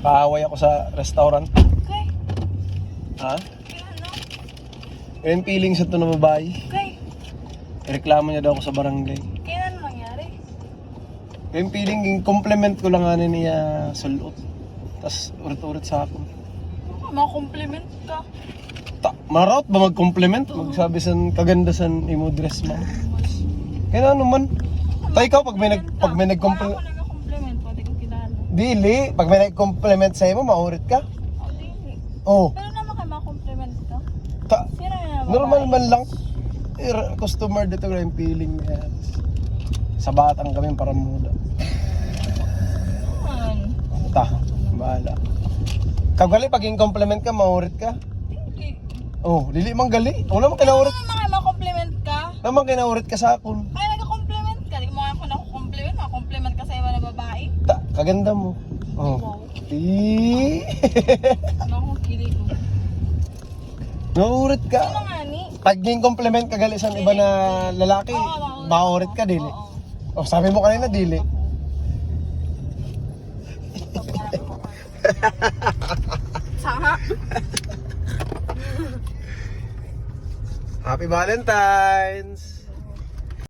Nakaaway ako sa restaurant. Okay. Ha? Kaya ano? Yung feeling sa ito na babae. Okay. Reklamo niya daw ako sa barangay. Kaya ano nangyari? Yung feeling, yung compliment ko lang ano niya sulot. Tapos urit-urit sa akin. Mga-compliment ka. Maraot ba mag-compliment? Magsabi sa kaganda sa imo dress man. Kaya ano man. Tayo ikaw, pag may nag-compliment. Kung ako nag-compliment, pwede kong kilala. Dili, pag may nag-compliment sa imo, maurit ka. O, dili. Oh, Pero naman kayo mga-compliment ka. ta Sino yung babae? normal man lang. Customer dito yung feeling niya. Sa batang kami para muda. Man. Bahala. Kagali, pag yung compliment ka, maurit ka. Dili. Oh, dili man gali. Wala man kinaurit. Ano naman kayo mga-compliment ka? Naman kinaurit ka sa akon. Kaya nag-compliment ka. Di mo ako na-compliment. Mga-compliment ka sa iba na babae. Kaganda mo. Oh. Wow. Naku, kilig ko. Naurit ka. Ano nga ni? Pag yung compliment ka gali sa iba na lalaki, Oo, maurit ka, dili. Oo. Oh, sabi mo kanina, dili. Sanga. Happy Valentine's!